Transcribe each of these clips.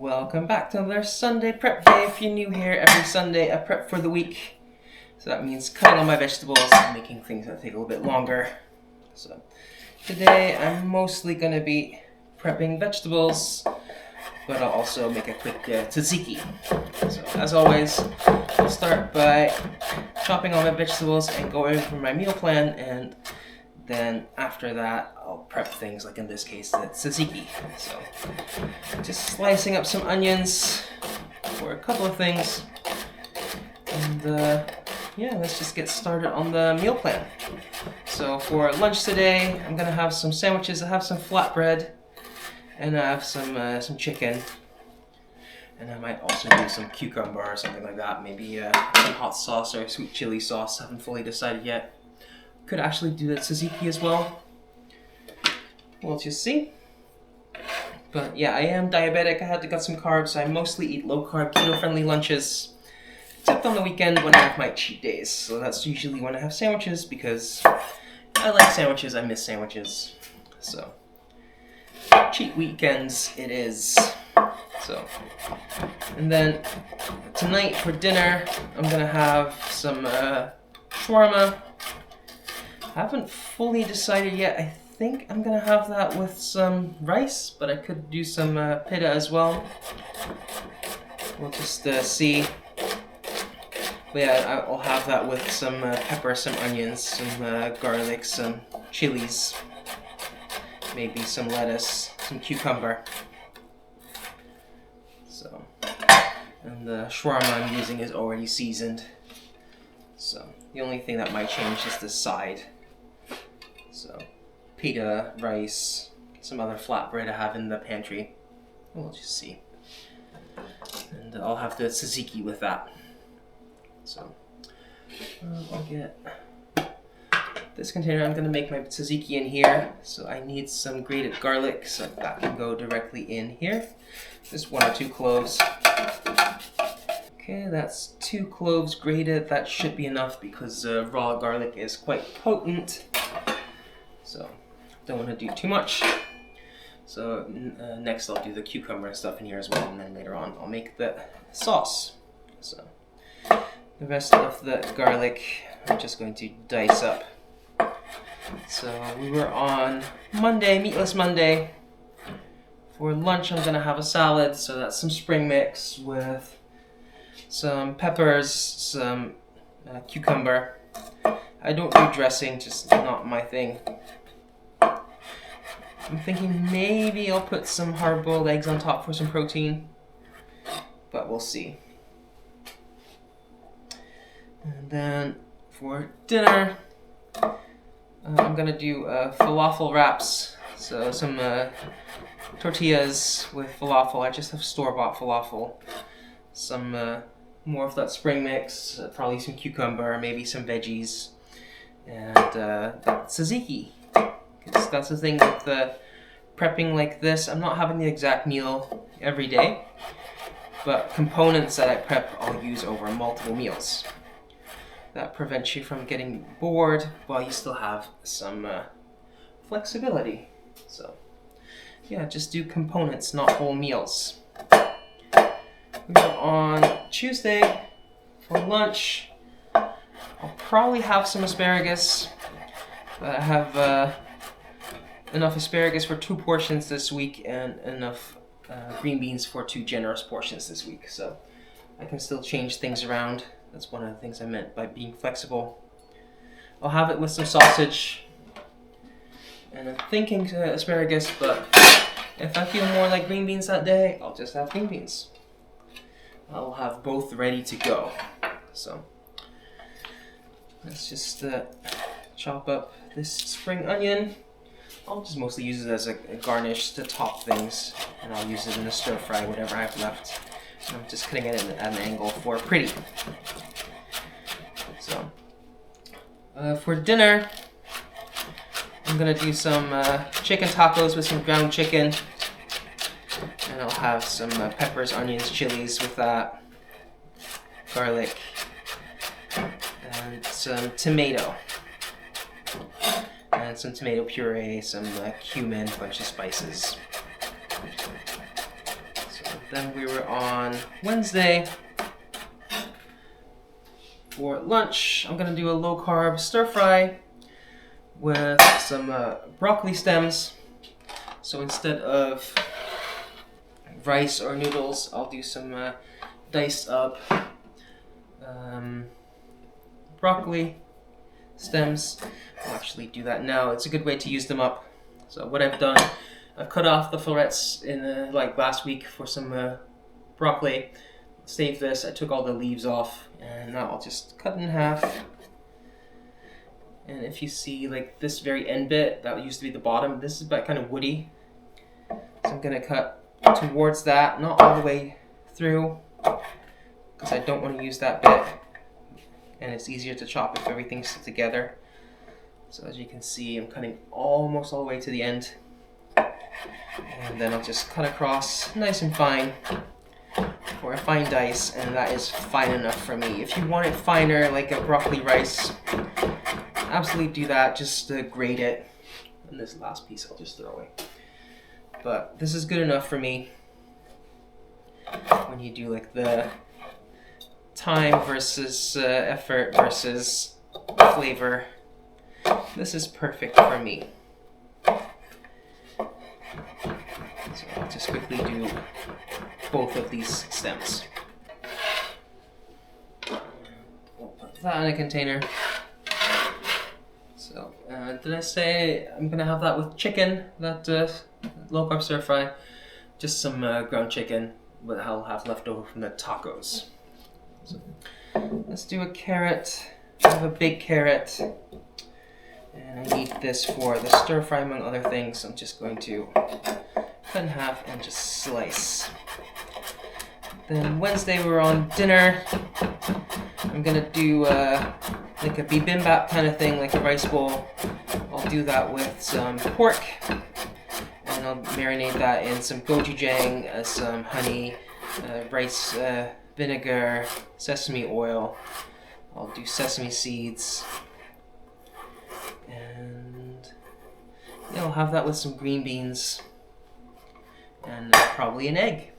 Welcome back to another Sunday prep day. If you're new here, every Sunday I prep for the week. So that means cutting all my vegetables and making things that take a little bit longer. So today I'm mostly going to be prepping vegetables, but I'll also make a quick tzatziki. So as always, I'll start by chopping all my vegetables and go over my meal plan, and then after that I'll prep things, like in this case the tzatziki. So just slicing up some onions for a couple of things, and yeah, let's just get started on the meal plan. So for lunch today I'm gonna have some sandwiches. I have some flatbread and I have some chicken, and I might also do some cucumber or something like that, maybe some hot sauce or sweet chili sauce. Haven't fully decided yet. Could actually do the tzatziki as well. We'll just see. But yeah, I am diabetic. I had to cut some carbs. I mostly eat low-carb, keto-friendly lunches, except on the weekend when I have my cheat days. So that's usually when I have sandwiches, because I like sandwiches. I miss sandwiches. So cheat weekends it is. So, and then tonight for dinner I'm gonna have some shawarma. I haven't fully decided yet. I think I'm gonna have that with some rice, but I could do some pita as well. We'll just see. But yeah, I'll have that with some pepper, some onions, some garlic, some chilies, maybe some lettuce, some cucumber. So, and the shawarma I'm using is already seasoned. So the only thing that might change is the side. So, pita, rice, some other flatbread I have in the pantry. We'll just see. And I'll have the tzatziki with that. So, I'll get this container. I'm going to make my tzatziki in here. So I need some grated garlic, so that can go directly in here. Just 1 or 2 cloves. Okay, that's 2 cloves grated. That should be enough because raw garlic is quite potent. So, don't want to do too much. So, next I'll do the cucumber and stuff in here as well, and then later on I'll make the sauce. So, the rest of the garlic I'm just going to dice up. So, we were on Monday, Meatless Monday. For lunch I'm going to have a salad, so that's some spring mix with some peppers, some cucumber. I don't do dressing, just not my thing. I'm thinking maybe I'll put some hard-boiled eggs on top for some protein, but we'll see. And then for dinner, I'm gonna do falafel wraps. So some tortillas with falafel. I just have store-bought falafel. Some more of that spring mix, probably some cucumber, maybe some veggies, and that tzatziki. Because that's the thing with prepping like this. I'm not having the exact meal every day, but components that I prep I'll use over multiple meals. That prevents you from getting bored while you still have some flexibility. So yeah, just do components, not whole meals. We go on Tuesday for lunch. I'll probably have some asparagus, but I have enough asparagus for 2 portions this week and enough green beans for 2 generous portions this week. So I can still change things around. That's one of the things I meant by being flexible. I'll have it with some sausage, and I'm thinking asparagus, but if I feel more like green beans that day, I'll just have green beans. I'll have both ready to go. So let's just chop up this spring onion. I'll just mostly use it as a garnish to top things, and I'll use it in a stir fry, whatever I have left. And I'm just cutting it at an angle for pretty. So for dinner, I'm gonna do some chicken tacos with some ground chicken. And I'll have some peppers, onions, chilies with that, garlic, and some tomato. And some tomato puree, some cumin, a bunch of spices. So Then we were on Wednesday. For lunch, I'm gonna do a low-carb stir-fry with some broccoli stems. So instead of rice or noodles, I'll do some diced up broccoli stems. I'll actually do that now. It's a good way to use them up. So what I've done, I've cut off the florets in like last week for some broccoli. Saved this. I took all the leaves off, and now I'll just cut it in half. And if you see like this very end bit, that used to be the bottom, this is kind of woody. So I'm gonna cut towards that, not all the way through, because I don't want to use that bit. And it's easier to chop if everything's stick together. So as you can see, I'm cutting almost all the way to the end. And then I'll just cut across nice and fine for a fine dice, and that is fine enough for me. If you want it finer, like a broccoli rice, absolutely do that. Just grate it. And this last piece I'll just throw away. But this is good enough for me. When you do like the time versus effort versus flavor, this is perfect for me. So I'll just quickly do both of these stems. We'll put that in a container. So, did I say I'm gonna have that with chicken, that low carb stir fry? Just some ground chicken, what I'll have left over from the tacos. So, let's do a carrot. I have a big carrot, and I need this for the stir fry among other things. So I'm just going to cut in half and just slice. Then Wednesday we're on dinner. I'm gonna do like a bibimbap kind of thing, like a rice bowl. I'll do that with some pork, and I'll marinate that in some gochujang, some honey, rice vinegar, sesame oil. I'll do sesame seeds, and yeah, I'll have that with some green beans and probably an egg.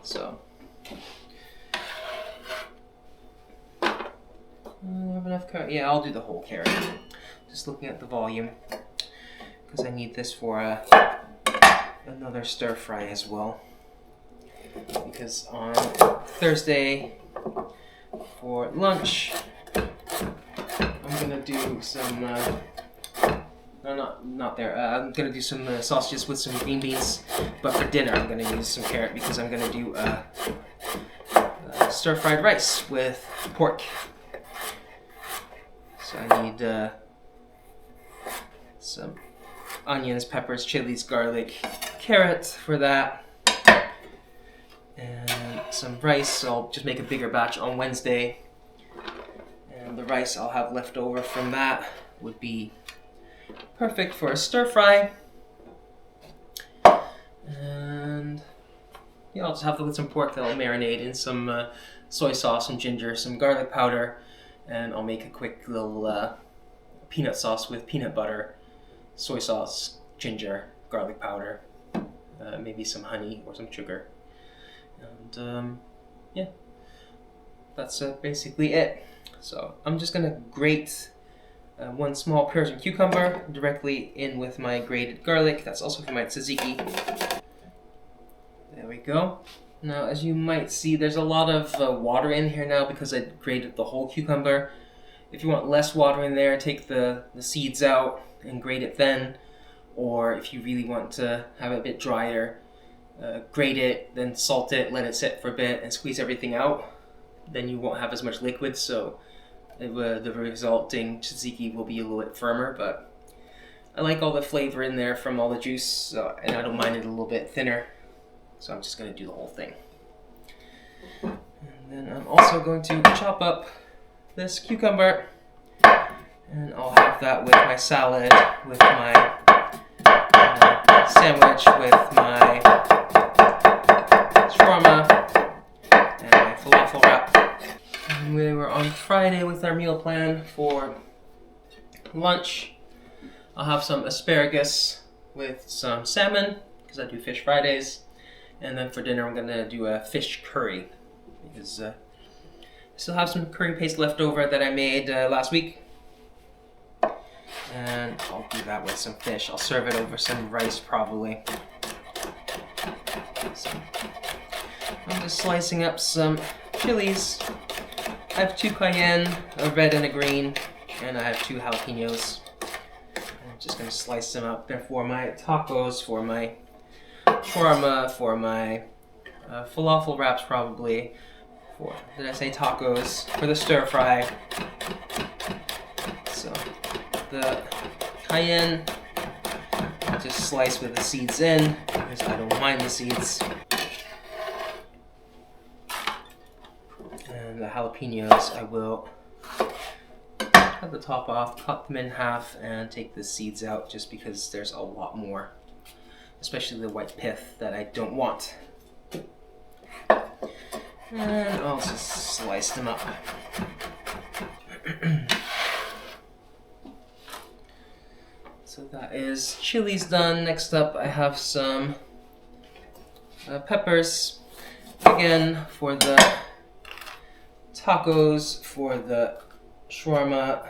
So, I have enough carrot. Yeah, I'll do the whole carrot. Just looking at the volume, because I need this for another stir fry as well. Because on Thursday for lunch, I'm gonna do some. No, not there. I'm gonna do some sausages with some green beans, but for dinner I'm gonna use some carrot because I'm gonna do stir-fried rice with pork. So I need some onions, peppers, chilies, garlic, carrot for that, and some rice. So I'll just make a bigger batch on Wednesday, and the rice I'll have left over from that would be perfect for a stir fry. And yeah, I'll just have to with some pork that I'll marinate in some soy sauce and ginger, some garlic powder, and I'll make a quick little peanut sauce with peanut butter, soy sauce, ginger, garlic powder, maybe some honey or some sugar. And yeah, that's basically it. So I'm just gonna grate one small Persian cucumber directly in with my grated garlic. That's also for my tzatziki. There we go. Now, as you might see, there's a lot of water in here now because I grated the whole cucumber. If you want less water in there, take the seeds out and grate it then. Or if you really want to have it a bit drier, grate it, then salt it, let it sit for a bit, and squeeze everything out. Then you won't have as much liquid, so the resulting tzatziki will be a little bit firmer, but I like all the flavor in there from all the juice, and I don't mind it a little bit thinner, so I'm just going to do the whole thing. And then I'm also going to chop up this cucumber, and I'll have that with my salad, with my sandwich, with my shawarma, and my falafel wrap. We were on Friday with our meal plan for lunch. I'll have some asparagus with some salmon, because I do fish Fridays, And then for dinner I'm gonna do a fish curry because I still have some curry paste left over that I made last week. And I'll do that with some fish. I'll serve it over some rice probably. So I'm just slicing up some chilies. I have 2 cayenne, a red and a green, and I have 2 jalapenos. I'm just going to slice them up. They're for my tacos, for my shawarma, for my falafel wraps probably. For, did I say tacos? For the stir fry. So the cayenne, I'll just slice with the seeds in because I don't mind the seeds. And the jalapenos, I will cut the top off, cut them in half, and take the seeds out just because there's a lot more, especially the white pith that I don't want. And I'll just slice them up. So that is chilies done. Next up I have some peppers. Again, for the tacos, for the shawarma,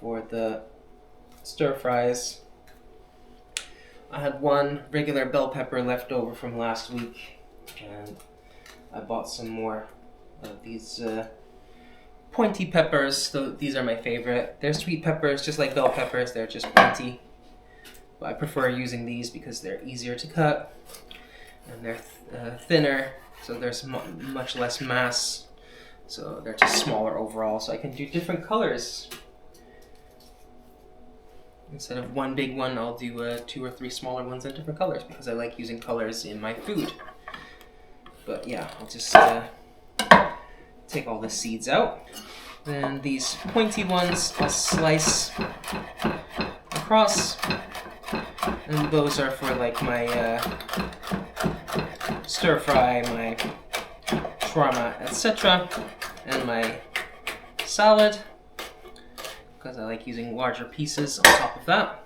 for the stir fries. I had 1 regular bell pepper left over from last week, and I bought some more of these pointy peppers. So these are my favorite. They're sweet peppers, just like bell peppers. They're just pointy. But I prefer using these because they're easier to cut, and they're thinner, so there's much less mass. So they're just smaller overall, so I can do different colors. Instead of 1 big one, I'll do 2 or 3 smaller ones in different colors because I like using colors in my food. But yeah, I'll just take all the seeds out. Then these pointy ones I'll slice across, and those are for like my stir fry, my shawarma, etc., and my salad, because I like using larger pieces on top of that.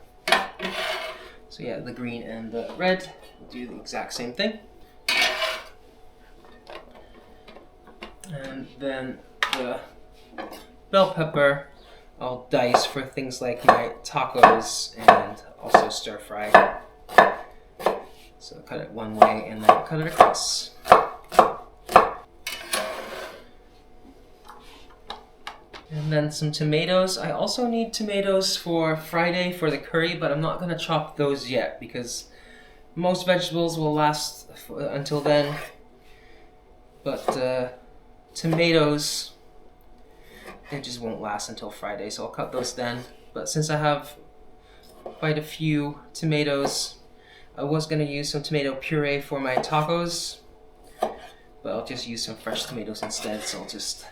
So yeah, the green and the red will do the exact same thing. And then the bell pepper I'll dice for things like my tacos and also stir fry. So cut it one way and then cut it across. And then some tomatoes. I also need tomatoes for Friday for the curry, but I'm not going to chop those yet because most vegetables will last until then. But tomatoes, they just won't last until Friday, so I'll cut those then. But since I have quite a few tomatoes, I was going to use some tomato puree for my tacos, but I'll just use some fresh tomatoes instead. So I'll just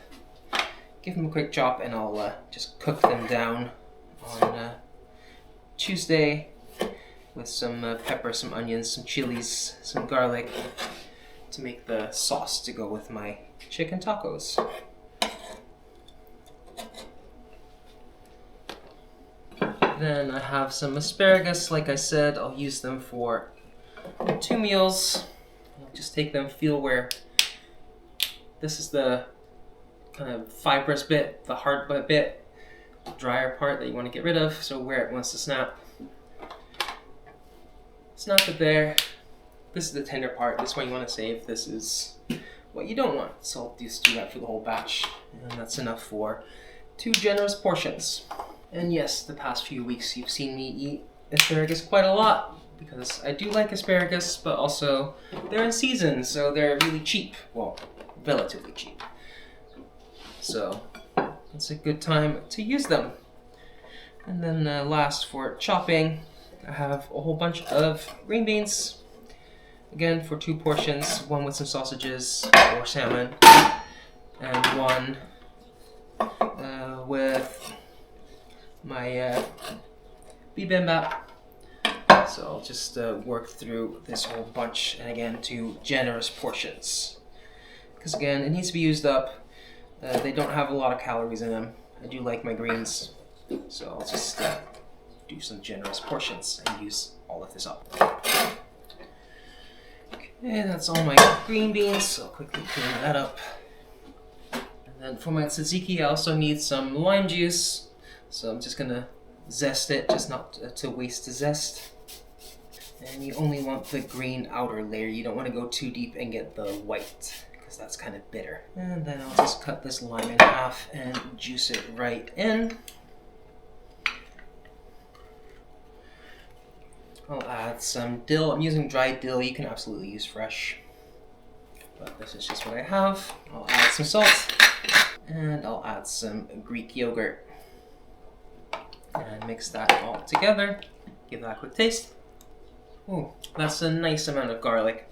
give them a quick chop and I'll just cook them down on Tuesday with some pepper, some onions, some chilies, some garlic to make the sauce to go with my chicken tacos. Then I have some asparagus. Like I said, I'll use them for 2 meals. I'll just take them, feel where this is the kind of fibrous bit, the hard bit, the drier part that you want to get rid of, so where it wants to snap. Snap it there. This is the tender part. This one you want to save. This is what you don't want. So I'll just do that for the whole batch. And that's enough for 2 generous portions. And yes, the past few weeks you've seen me eat asparagus quite a lot because I do like asparagus, but also they're in season, so they're really cheap. Well, relatively cheap. So it's a good time to use them. And then last for chopping, I have a whole bunch of green beans. Again, for 2 portions, one with some sausages or salmon, and one with my bibimbap. So I'll just work through this whole bunch, and again, 2 generous portions. Because again, it needs to be used up. They don't have a lot of calories in them. I do like my greens, so I'll just do some generous portions and use all of this up. And that's all my green beans, so I'll quickly clean that up. And then for my tzatziki, I also need some lime juice. So I'm just gonna zest it, just not to waste the zest. And you only want the green outer layer. You don't want to go too deep and get the white, because that's kind of bitter. And then I'll just cut this lime in half and juice it right in. I'll add some dill. I'm using dried dill. You can absolutely use fresh, but this is just what I have. I'll add some salt, and I'll add some Greek yogurt, and mix that all together. Give that a quick taste. Oh, that's a nice amount of garlic.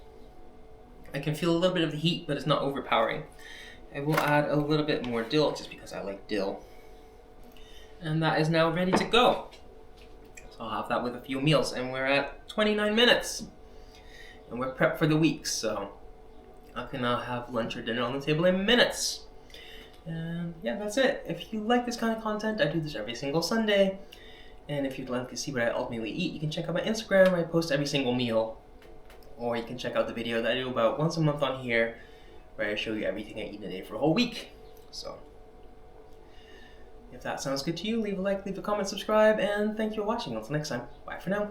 I can feel a little bit of the heat, but it's not overpowering. I will add a little bit more dill, just because I like dill. And that is now ready to go. So I'll have that with a few meals, and we're at 29 minutes. And we're prepped for the week, so I can now have lunch or dinner on the table in minutes. And yeah, that's it. If you like this kind of content, I do this every single Sunday. And if you'd like to see what I ultimately eat, you can check out my Instagram, where I post every single meal. Or you can check out the video that I do about once a month on here, where I show you everything I eat in a day for a whole week. So, if that sounds good to you, leave a like, leave a comment, subscribe, and thank you for watching. Until next time, bye for now.